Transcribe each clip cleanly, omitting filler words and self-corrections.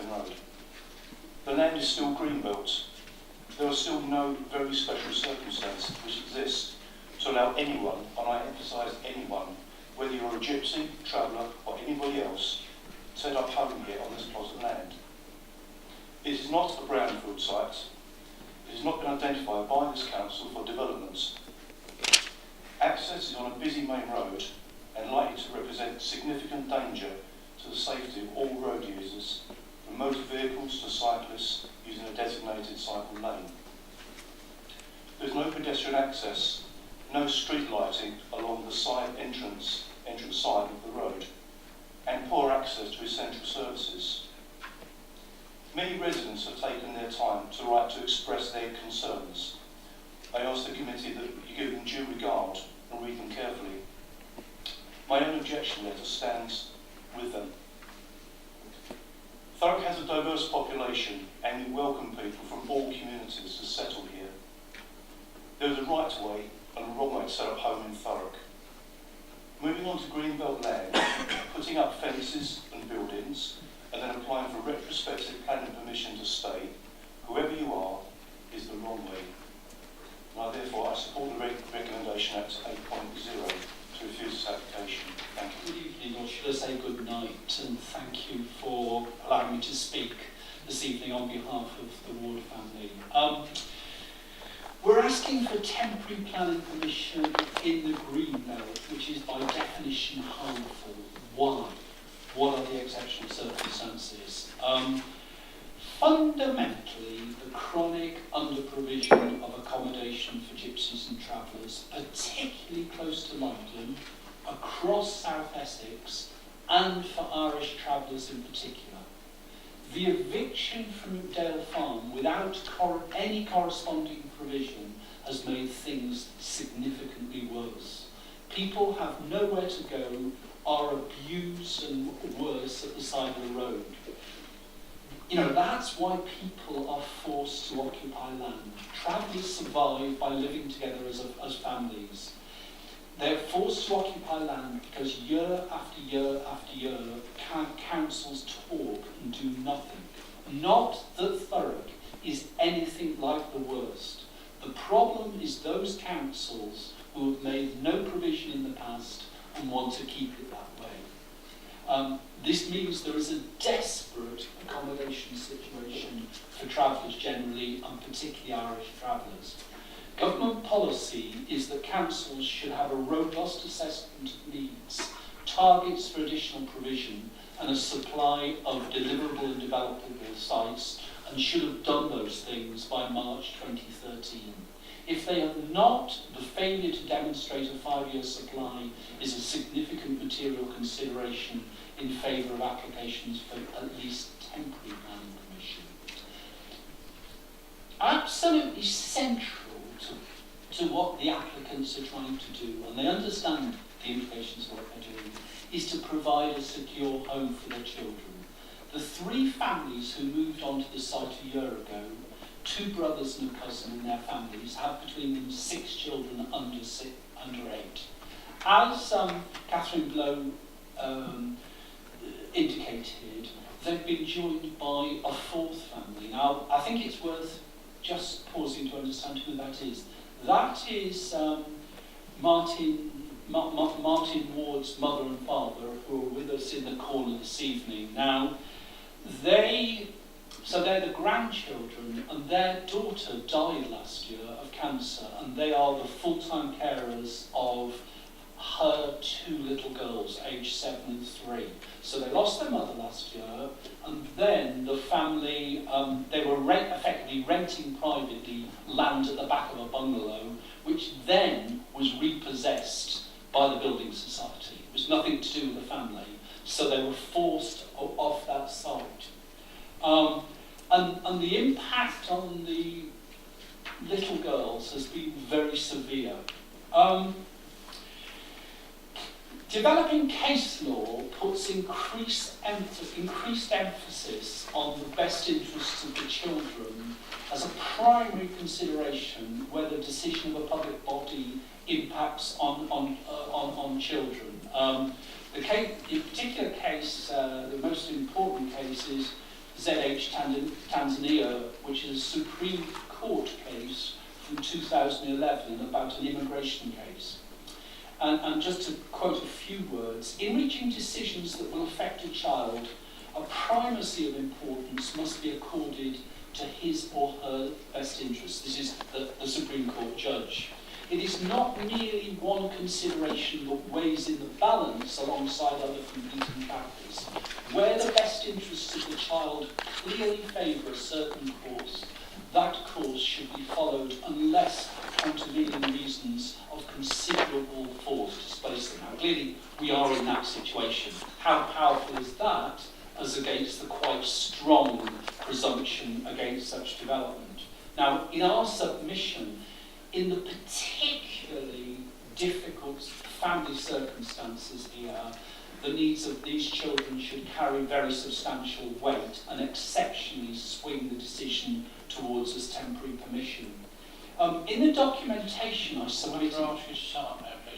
Main Road. The land is still greenbelt. There are still no very special circumstances which exist to allow anyone, and I emphasise anyone, whether you're a gypsy, traveller or anybody else, to set up home here on this plot of land. It is not a brownfield site. It has not been identified by this council for developments. Access is on a busy main road and likely to represent significant danger to the safety of all road users, from motor vehicles to cyclists using a designated cycle lane. There is no pedestrian access, no street lighting along the side entrance side of the road, and poor access to essential services. Many residents have taken their time to write to express their concerns. I ask the committee that you give them due regard and read them carefully. My own objection letter stands with them. Thurrock has a diverse population and we welcome people from all communities to settle here. There is a right way and a wrong way to set up home in Thurrock. Moving on to greenbelt land, putting up fences and buildings, and then applying for retrospective planning permission to stay, whoever you are, is the wrong way. And therefore I support the recommendation at 8.0 to refuse this application. Thank you. Good evening, or should I say good night, and thank you for allowing me to speak this evening on behalf of the Ward family. We're asking for temporary planning permission in the green belt, which is by definition harmful. Why? What are the exceptional circumstances? Fundamentally, the chronic under-provision of accommodation for gypsies and travellers, particularly close to London, across South Essex, and for Irish travellers in particular. The eviction from Dale Farm without any corresponding provision has made things significantly worse. People have nowhere to go, are abused and worse at the side of the road. You know, that's why people are forced to occupy land. Travellers survive by living together as families. They're forced to occupy land because year after year after year, councils talk and do nothing. Not that Thurrock is anything like the worst. The problem is those councils who have made no provision in the past and want to keep it that way. This means there is a desperate accommodation situation for travellers generally, and particularly Irish travellers. Government policy is that councils should have a robust assessment of needs, targets for additional provision, and a supply of deliverable and developable sites, and should have done those things by March 2013. If they have not, the failure to demonstrate a 5-year supply is a significant material consideration in favour of applications for at least temporary planning permission. Absolutely central to what the applicants are trying to do, and they understand the implications of what they're doing, is to provide a secure home for their children. The 3 families who moved onto the site a year ago, 2 brothers and a cousin and their families, have between them 6 children under 8. As Catherine Blow indicated, they've been joined by a 4th family. Now, I think it's worth just pausing to understand who that is. That is Martin Ward's mother and father, who are with us in the corner this evening. Now, they're the grandchildren, and their daughter died last year of cancer, and they are the full-time carers of her 2 little girls, aged 7 and 3. So they lost their mother last year, and then the family, they were effectively renting privately land at the back of a bungalow, which then was repossessed by the building society. It was nothing to do with the family, so they were forced off that site. And the impact on the little girls has been very severe. Developing case law puts increased emphasis on the best interests of the children as a primary consideration where the decision of a public body impacts on children. The particular case, the most important case, is ZH Tanzania, which is a Supreme Court case from 2011 about an immigration case. And just to quote a few words, in reaching decisions that will affect a child, a primacy of importance must be accorded to his or her best interest. This is the Supreme Court judge. It is not merely one consideration that weighs in the balance alongside other competing factors. Where the best interests of the child clearly favour a certain course, that course should be followed unless countervailing reasons of considerable force displace them. Now, clearly, we are in that situation. How powerful is that as against the quite strong presumption against such development? Now, in our submission, in the particularly difficult family circumstances here, the needs of these children should carry very substantial weight and exceptionally swing the decision towards us temporary permission. In the documentation I submitted...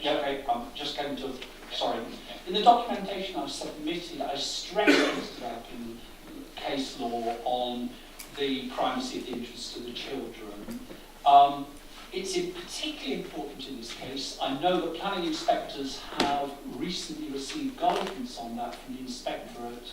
Yeah, okay, I'm just going to... Sorry. In the documentation I submitted, I stressed developing case law on the primacy of the interests of the children. It's particularly important in this case. I know that planning inspectors have recently received guidance on that from the inspectorate.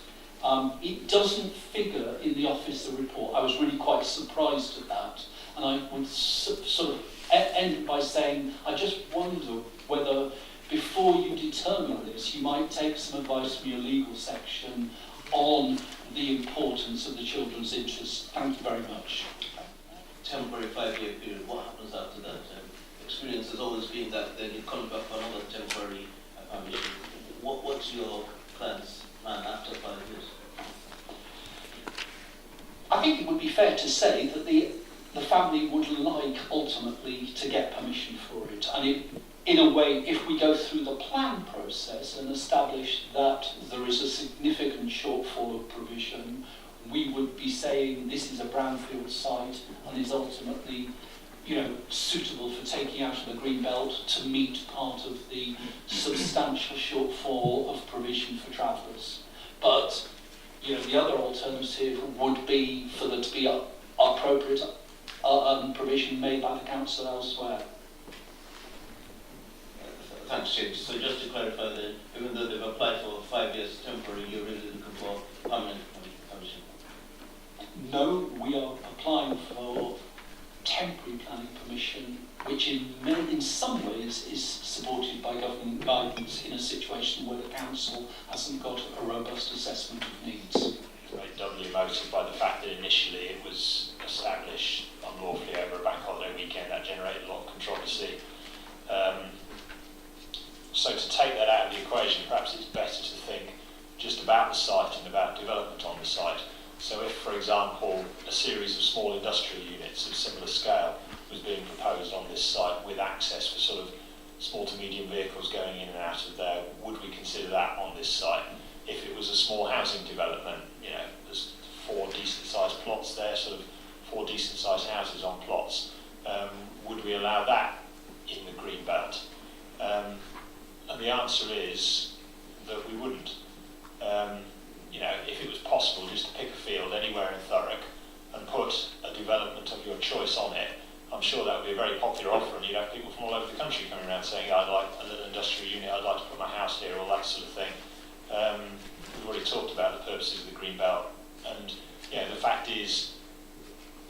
It doesn't figure in the officer report. I was really quite surprised at that. And I would sort of end by saying, I just wonder whether before you determine this, you might take some advice from your legal section on the importance of the children's interests. Thank you very much. Temporary 5-year period, what happens after that? Experience has always been that then you come back for another temporary permission. What's your plan after 5 years? I think it would be fair to say that the family would like ultimately to get permission for it. And in a way, if we go through the plan process and establish that there is a significant shortfall of provision, we would be saying this is a brownfield site and is ultimately, suitable for taking out of the green belt to meet part of the substantial shortfall of provision for travellers. But, the other alternative would be for there to be appropriate provision made by the council elsewhere. Thanks, James. So just to clarify that, even though they've applied for 5 years temporary, you're really looking for permanent permission? No, we are applying for temporary planning permission, which in some ways is supported by government guidance in a situation where the council hasn't got a robust assessment of needs. Very doubly motivated by the fact that initially it was established unlawfully over a bank holiday weekend. That generated a lot of controversy. So to take that out of the equation, perhaps it's better to think just about the site and about development on the site. So if, for example, a series of small industrial units of similar scale was being proposed on this site with access for sort of small to medium vehicles going in and out of there, would we consider that on this site? If it was a small housing development, there's 4 decent-sized plots there, sort of 4 decent-sized houses on plots, would we allow that in the green belt? And the answer is that we wouldn't. If it was possible just to pick a field anywhere in Thurrock and put a development of your choice on it, I'm sure that would be a very popular offer, and you'd have people from all over the country coming around saying, I'd like a little industrial unit, I'd like to put my house here, all that sort of thing. We've already talked about the purposes of the green belt, and the fact is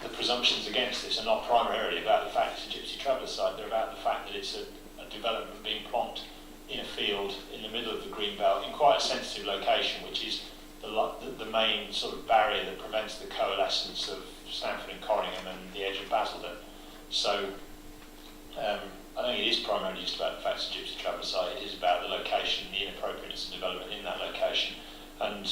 the presumptions against this are not primarily about the fact it's a Gypsy Traveller site, they're about the fact that it's a development being plonked in a field in the middle of the green belt in quite a sensitive location, which is the main sort of barrier that prevents the coalescence of Stamford and Corringham and the edge of Basildon. So I think it is primarily just about the fact it's a Gypsy Traveller site. It is about the location, the inappropriateness of development in that location. And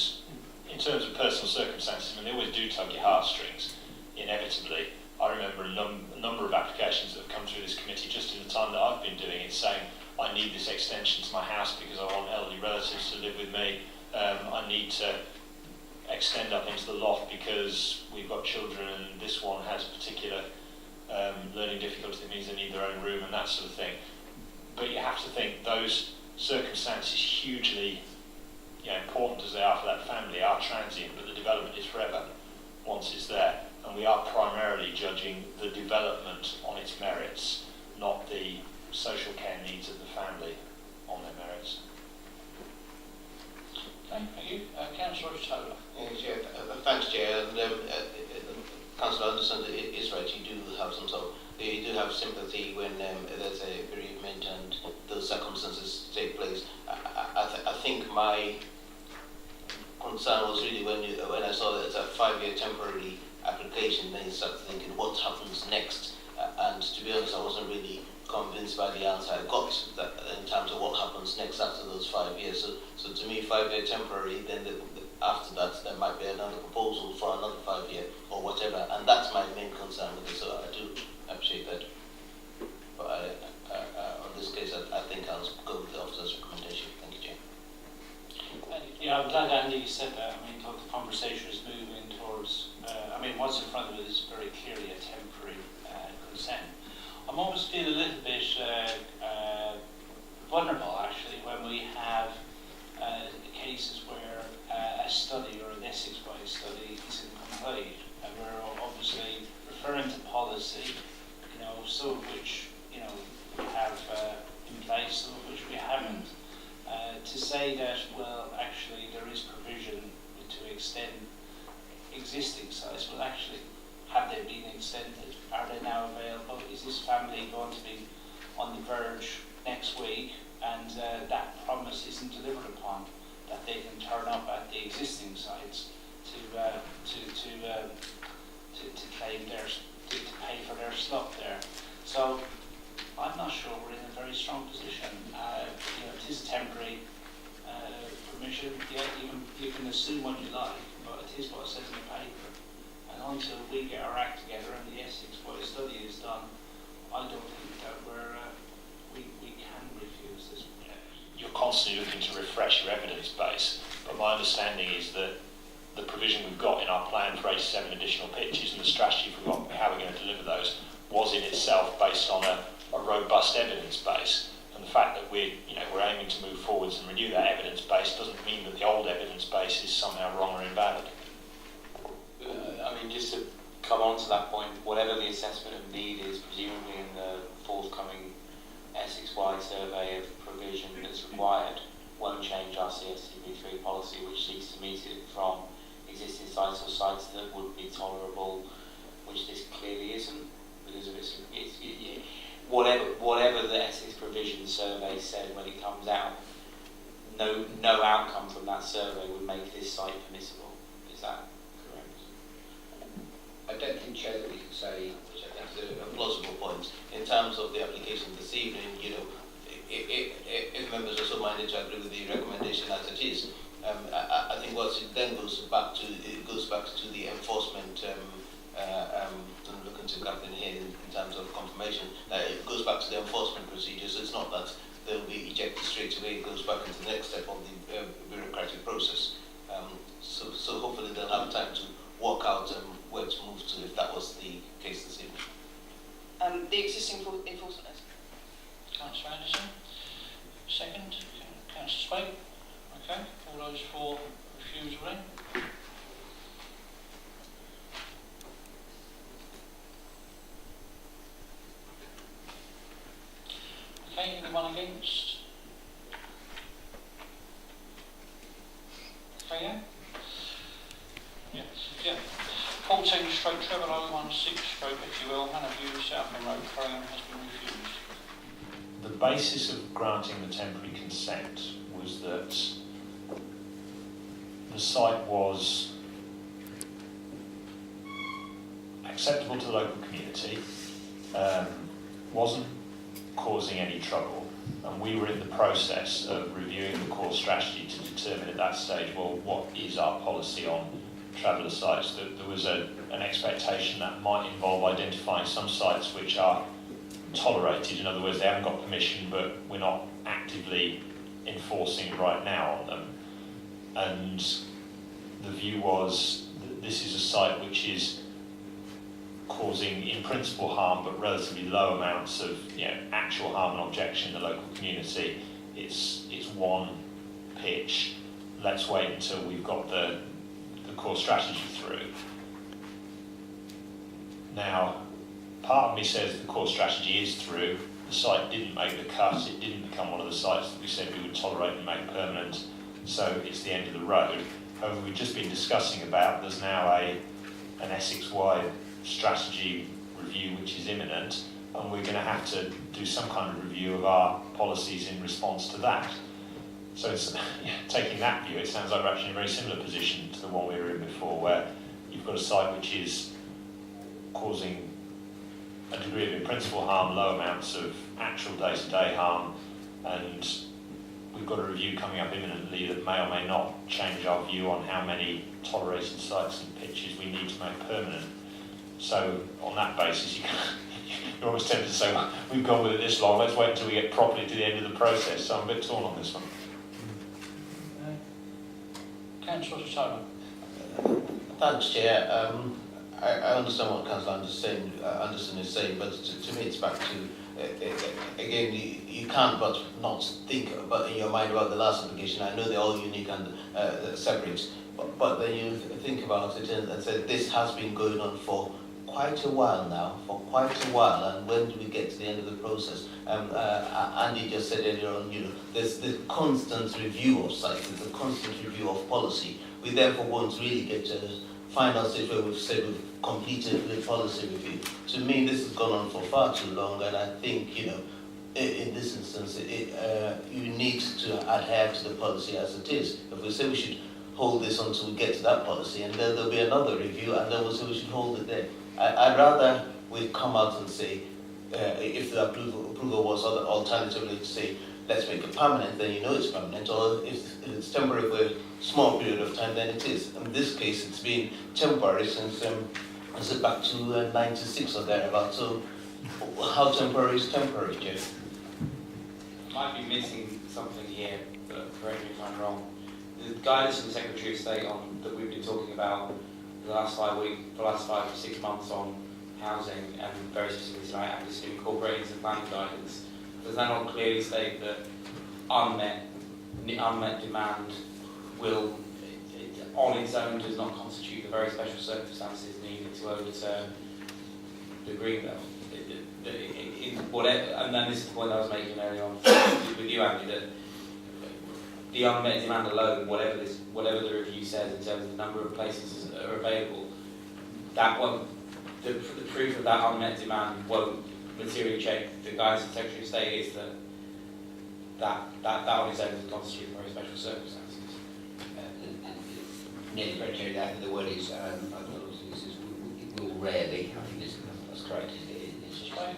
in terms of personal circumstances, they always do tug your heartstrings, inevitably. I remember a number of applications that have come through this committee just in the time that I've been doing it, saying, I need this extension to my house because I want elderly relatives to live with me. I need to extend up into the loft because we've got children and this one has particular learning difficulties that means they need their own room and that sort of thing. But you have to think those circumstances hugely important as they are for that family, are transient, but the development is forever once it's there. And we are primarily judging the development on its merits, not the social care needs of the family on their merits. Okay, thank you. Councillor Taylor. Chair, thanks, Chair. And Councillor Anderson is right. You do have you do have sympathy when there's a bereavement and those circumstances take place. I think my concern was really when I saw that it's a 5-year temporary application, then you start thinking what happens next. And to be honest, I wasn't really convinced by the answer I got that in terms of what happens next after those 5 years. So to me, 5-year temporary, then after that, there might be another proposal for another 5-year or whatever, and that's my main concern with it. So I do appreciate that. But on this case, I think I'll go with the officer's recommendation. Thank you, Jane. Yeah, I'm glad Andy said that. I mean, the conversation is moving towards, what's in front of it is very clearly a temporary consent. I'm always feel a little bit vulnerable, actually, when we have cases where a study or an Essex-wide study is incomplete, and we're obviously referring to policy, some of which, we have in place, some of which we haven't. To say that, well, actually, there is provision to extend existing sites, well, actually, have they been extended? Are they now available? Is this family going to be on the verge next week and that promise isn't delivered upon, that they can turn up at the existing sites to claim to pay for their slot there? So I'm not sure we're in a very strong position. It is temporary permission. Yeah, you can assume what you like, but it is what it says in the paper. And until we get our act together and the Essex-wide study is done, I don't think that we can refuse this. You're constantly looking to refresh your evidence base, but my understanding is that the provision we've got in our plan for 87 additional pitches and the strategy for how we're going to deliver those was in itself based on a robust evidence base. And the fact that we're aiming to move forwards and renew that evidence base doesn't mean that the old evidence base is somehow wrong or invalid. Just to come on to that point, whatever the assessment of need is, presumably in the forthcoming Essex-wide survey of provision that's required, won't change our CSCP3 policy, which seeks to meet it from existing sites or sites that would be tolerable, which this clearly isn't, because of its whatever the Essex provision survey said when it comes out, no outcome from that survey would make this site permissible. Is that correct? I don't think, Chair, that we can say, which I think is a plausible point, in terms of the application this evening, if members are so minded to agree with the recommendation as it is, I think what it then goes back to the enforcement, I'm looking to Captain here in terms of confirmation, it goes back to the enforcement procedures. It's not that they'll be ejected straight away, it goes back into the next step of the bureaucratic process. So hopefully they'll have time to work out where to move to if that was the case this evening. The existing enforcement list. Councillor Anderson. Second, Councillor Spade. Okay, all those for refusal then. Okay, anyone against? Okay, yeah? Yes, yeah. 14 stroke Traveller 016 stroke, if you will, Hannah South Road programme has been refused. The basis of granting the temporary consent was that the site was acceptable to the local community, wasn't causing any trouble, and we were in the process of reviewing the core strategy to determine at that stage, well, what is our policy on traveller sites. There was an expectation that might involve identifying some sites which are tolerated, in other words, they haven't got permission, but we're not actively enforcing right now on them. And the view was that this is a site which is causing, in principle, harm, but relatively low amounts of actual harm and objection in the local community. It's one pitch, let's wait until we've got the core strategy through. Now, part of me says the core strategy is through. The site didn't make the cut. It didn't become one of the sites that we said we would tolerate and make permanent. So it's the end of the road. However, we've just been discussing about there's now an Essex-wide strategy review which is imminent, and we're going to have to do some kind of review of our policies in response to that. So it's, taking that view, it sounds like we're actually in a very similar position to the one we were in before, where you've got a site which is causing a degree of in-principle harm, low amounts of actual day-to-day harm, and we've got a review coming up imminently that may or may not change our view on how many tolerated sites and pitches we need to make permanent. So on that basis, you're almost tempted to say, well, we've gone with it this long, let's wait until we get properly to the end of the process. So I'm a bit torn on this one. Councillor Tyler. Thanks, Chair. I understand what Councillor Anderson is saying, but to me it's back to, again, you can't but not think about in your mind about the last application. I know they're all unique and separate, but then you think about it and say this has been going on for quite a while now, and when do we get to the end of the process? Andy just said earlier on, there's the constant review of sites, there's a constant review of policy. We therefore won't really get to final stage where we've said we've completed the policy review. To me, this has gone on for far too long, and I think, in this instance, you need to adhere to the policy as it is. If we say we should hold this until we get to that policy, and then there'll be another review, and then we'll say we should hold it there. I'd rather we come out and say, if the approval was alternatively to say, let's make it permanent, then it's permanent, or if it's temporary for a small period of time, then it is. In this case, it's been temporary since, is it back to 96 or thereabouts? So how temporary is temporary, Jeff? Might be missing something here, but correct me if I'm wrong. The guidance from the Secretary of State that we've been talking about the last 5 to 6 months on housing, and very specifically tonight, actually incorporating into planning guidance, does that not clearly state that unmet demand will, on its own, does not constitute the very special circumstances needed to overturn the green belt? And then this is the point I was making earlier on with you, Andy, that the unmet demand alone, whatever the review says in terms of the number of places that are available, that won't, the proof of that unmet demand won't materially change. The guidance of the Secretary of State is that on its own doesn't constitute very special circumstances. Nearly very clearly, I think the word is, will rarely. I think that's correct. It's just Okay.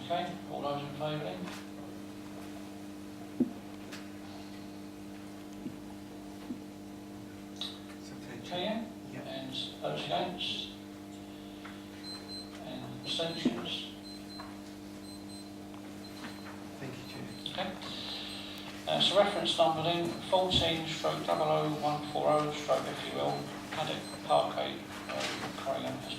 Okay. All those in favour then? Okay, yeah? And those against? And abstentions? Thank you, Chair. Okay. So reference number then 14/00140/FUL Paddock Parkgate, Corringham has